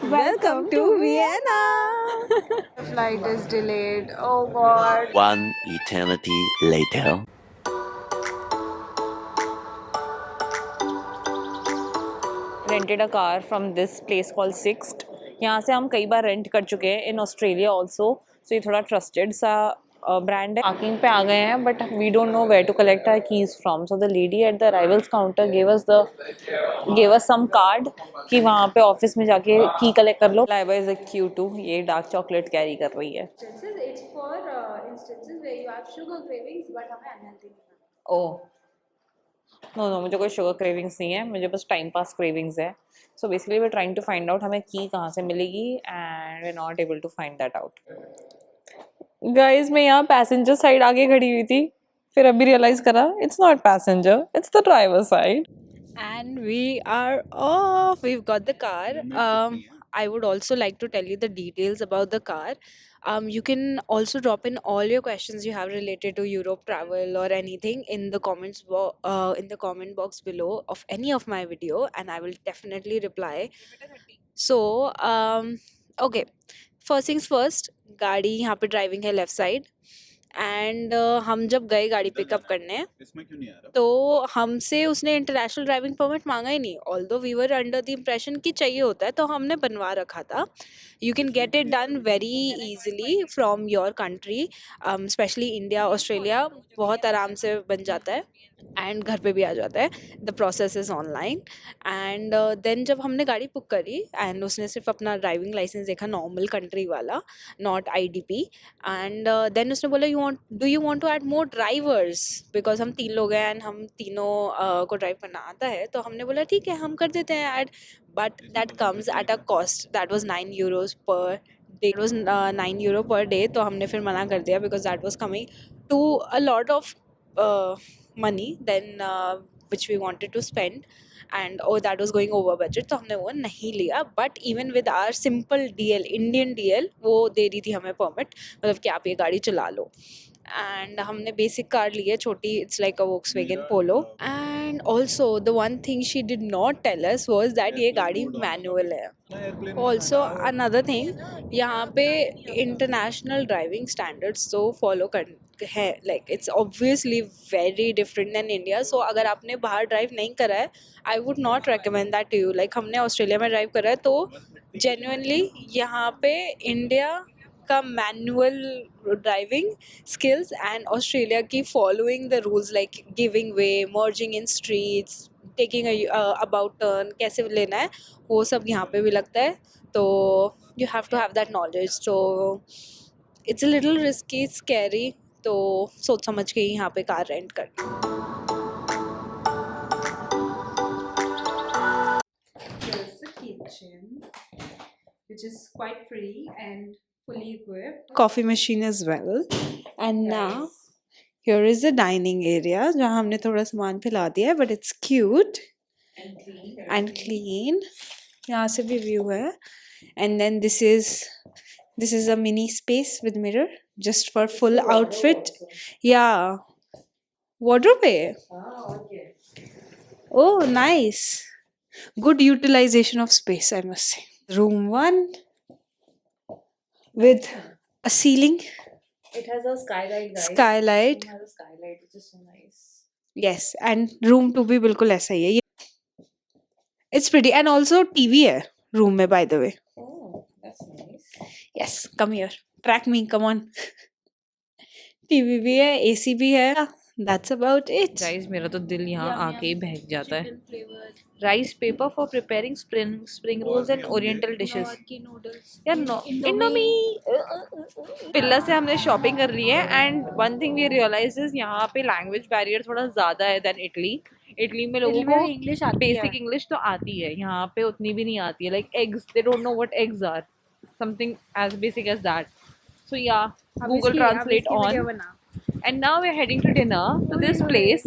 Welcome to Vienna. Flight is delayed. Oh God. One eternity later. Rented a car from this place called Sixt. यहाँ से हम कई बार rent कर चुके हैं इन ऑस्ट्रेलिया ऑल्सो, सो ये थोड़ा ट्रस्टेड सा ब्रांड है. पार्किंग पे आ गए हैं but we don't know where to collect our keys from, so the lady at the arrivals counter gave us some card कि वहाँ पे ऑफिस में जाके की कलेक्ट कर लो. Laiba is a cute too, ये डार्क चॉकलेट कैरी कर रही है. It's for instances where you have sugar cravings, but हमें unhealthy नहीं है. ओह नो नो, मुझे कोई शुगर क्रेविंग्स नहीं है, मुझे बस टाइम पास क्रेविंग्स है. So basically we trying to find out हमें की कहाँ से मिलेगी and we not able to find that out. Guys मैं यहाँ पैसेंजर साइड आगे खड़ी हुई थी, फिर अभी रियलाइज करा it's not passenger, it's the driver side. And we are off. We've got the car. I would also like to tell you the details about the car. You can also drop in all your questions you have related to Europe travel or anything in the in the comment box below of any of my video, and I will definitely reply. So, okay. First things first, गाड़ी यहाँ पे driving है left side. And हम जब गए गाड़ी pickup करने तो हमसे उसने इंटरनेशनल ड्राइविंग परमिट मांगा ही नहीं, although we were under the impression कि चाहिए होता है, तो हमने बनवा रखा था. You can get it done very easily from your country, specially India Australia बहुत आराम से बन जाता है एंड घर पे भी आ जाता है. The process is online. And then जब हमने गाड़ी बुक करी एंड उसने सिर्फ अपना ड्राइविंग लाइसेंस देखा, नॉर्मल कंट्री वाला, नॉट IDP. एंड देन उसने बोला do you want to add more drivers, because हम 3 लोग हैं एंड हम तीनों को ड्राइव करना आता है. तो हमने बोला ठीक है हम कर देते हैं add, but that comes at a cost. That was €9 per day. It was €9 per day. तो हमने फिर मना कर दिया because that was coming to a lot of money then which we wanted to spend, and that was going over budget, तो हमने वो नहीं लिया. But even with our simple DL, Indian DL, वो दे रही थी हमें परमिट, मतलब कि आप ये गाड़ी चला लो. एंड हमने बेसिक कार ली है छोटी, it's like a Volkswagen Polo. And also the one thing she did not tell us was that ये गाड़ी मैनुअल है. ऑल्सो अनदर थिंग, यहाँ पे इंटरनेशनल ड्राइविंग स्टैंडर्ड्स तो फॉलो कर है, like it's obviously very different than India. So अगर आपने बाहर ड्राइव नहीं करा है, I would not recommend that to you. Like हमने ऑस्ट्रेलिया में ड्राइव करा है, तो जेन्युइनली यहाँ पे इंडिया का manual driving skills and Australia की following the rules, like giving way, merging in streets, taking about turn कैसे लेना है, वो सब यहाँ पे भी लगता है. तो you have to have that knowledge. So it's a little risky, scary. तो सोच समझ के ही यहाँ पे कार रेंट करना. Here's the kitchen, which is quite pretty and fully equipped. Coffee machine as well. And now here is the dining area जहाँ हमने थोड़ा सामान फैला दिया है, but it's cute and clean. यहाँ से भी view है. And then this is a mini space with mirror just for full outfit. Yeah. Wardrobe है. Oh, nice. Good utilization of space, I must say. Room 1 with a ceiling. It has a skylight, guys. Skylight. It has a skylight, which is so nice. Yes, and room 2 भी बिल्कुल ऐसा ही है. It's pretty, and also TV है room में, by the way. Oh, that's nice. Yes, come here. Track me, come on. TV भी है, AC भी है. That's about it. गाइस मेरा तो दिल यहाँ आके ही बहक जाता है. Rice paper for preparing spring rolls and oriental dishes. यार नो इंडोमी. पिल्ला से हमने शॉपिंग कर ली है and one thing we realise is यहाँ पे लैंग्वेज बैरियर थोड़ा ज़्यादा है देन इटली. इटली में लोगों को इंग्लिश बेसिक इंग्लिश तो आती है, यहाँ पे उतनी भी नहीं आती है. Like eggs, they don't know what eggs are, something as basic as that. So yeah Google translate on. And now we're heading to dinner to this place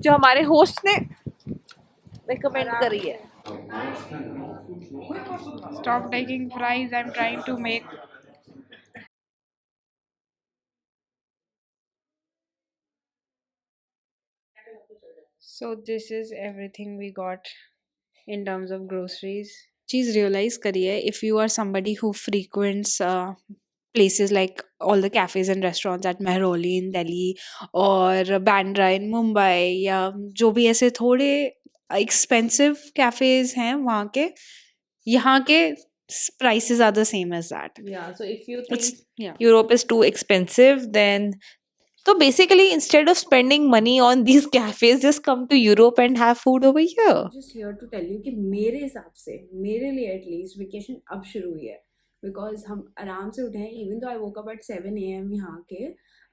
जो हमारे होस्ट ने recommend करी है. Stop taking fries. I'm trying to make. So this is everything we got in terms of groceries. चीज़ realise करी है, if you are somebody who frequents places like all the cafes and restaurants at Mehrauli in Delhi और Bandra in Mumbai या जो भी ऐसे थोड़े expensive cafes हैं वहाँ के, यहाँ के prices are the same as that. Yeah, so if you It's think yeah. Europe is too expensive, then so basically instead of spending money on these cafes, just come to Europe and have food over here. Just here to tell you कि मेरे हिसाब से, मेरे लिए at least vacation अब शुरू हुई है, बिकॉज हम आराम से उठे हैं. Even though I woke up at 7 AM यहाँ के,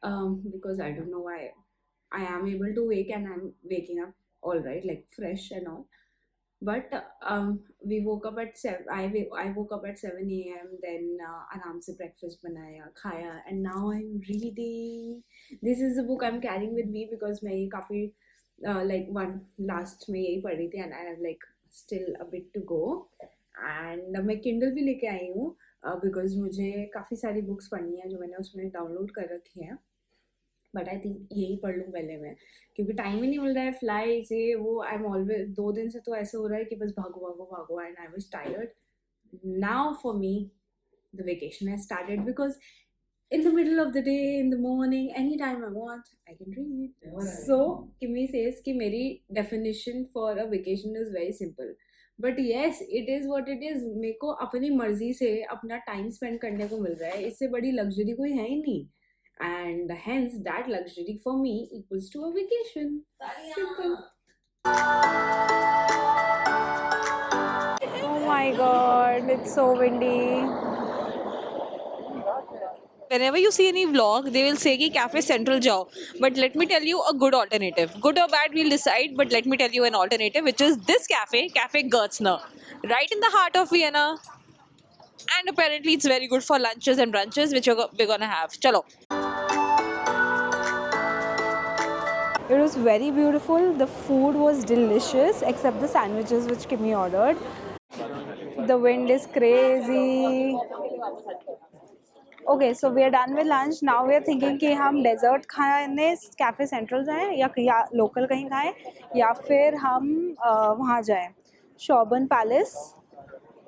because I don't know why I am able to wake and I am waking up all right, like fresh and all. But we woke up at 7. I woke up at 7 AM. Then आराम से breakfast बनाया, खाया, and now I'm reading. This is the book I'm carrying with me because मैं ये काफ़ी like one last में यही पढ़ रही थी and I have like still a bit to go. And मैं Kindle भी लेके आई हूँ because मुझे काफ़ी सारी books पढ़नी है जो मैंने उसमें download कर रखी हैं. बट आई थिंक यही पढ़ लूँ पहले मैं, क्योंकि टाइम ही नहीं मिल रहा है. फ्लाई से वो आई एम ऑलवेज 2 दिन से तो ऐसे हो रहा है कि बस भागो भागो भागो and I was tired. Now for me the vacation has started because in the middle of the day, in the morning, anytime I want, I can read. So Kimmy says कि मेरी definition for a vacation is very simple. But yes, it is what it is. मेरे को अपनी मर्जी से अपना time spend करने को मिल रहा है, इससे बड़ी luxury कोई है ही नहीं. And hence that luxury for me equals to a vacation. Simple. Oh my god, it's so windy. Whenever you see any vlog, they will say कि Cafe Central जाओ. But let me tell you a good alternative. Good or bad, we'll decide. But let me tell you an alternative, which is this cafe, Cafe Gertzner, right in the heart of Vienna. And apparently, it's very good for lunches and brunches, which we're gonna have. Chalo. It was very beautiful. The food was delicious, except the sandwiches which Kimmy ordered. The wind is crazy. Okay, so we are done with lunch. Now we are thinking कि हम desert खाने cafe central जाएं या local कहीं खाएं या फिर हम वहाँ जाएं शॉबर्न palace.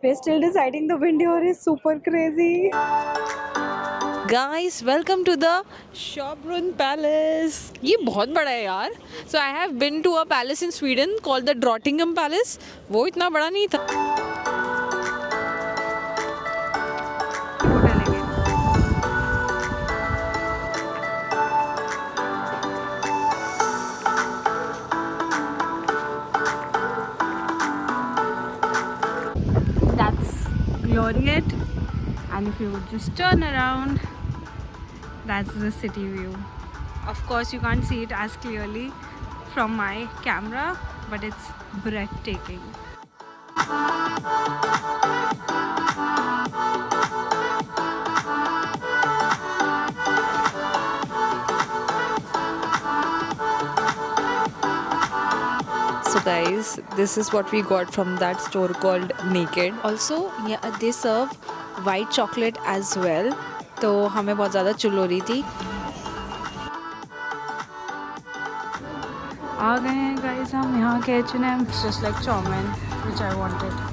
We are still deciding. The wind here is super crazy. Guys, welcome to the Schönbrunn Palace. ये बहुत बड़ा है यार. So I have been to a palace in Sweden called the Drottningholm Palace. वो इतना बड़ा नहीं था. That's Gloriette, and if you would just turn around, that's the city view. Of course you can't see it as clearly from my camera, but it's breathtaking. So guys, this is what we got from that store called Naked. Also, yeah, they serve white chocolate as well. तो हमें बहुत ज़्यादा चुल हो रही थी. आ गए हैं गाइस हम यहाँ के H&M, just like chow mein which I wanted.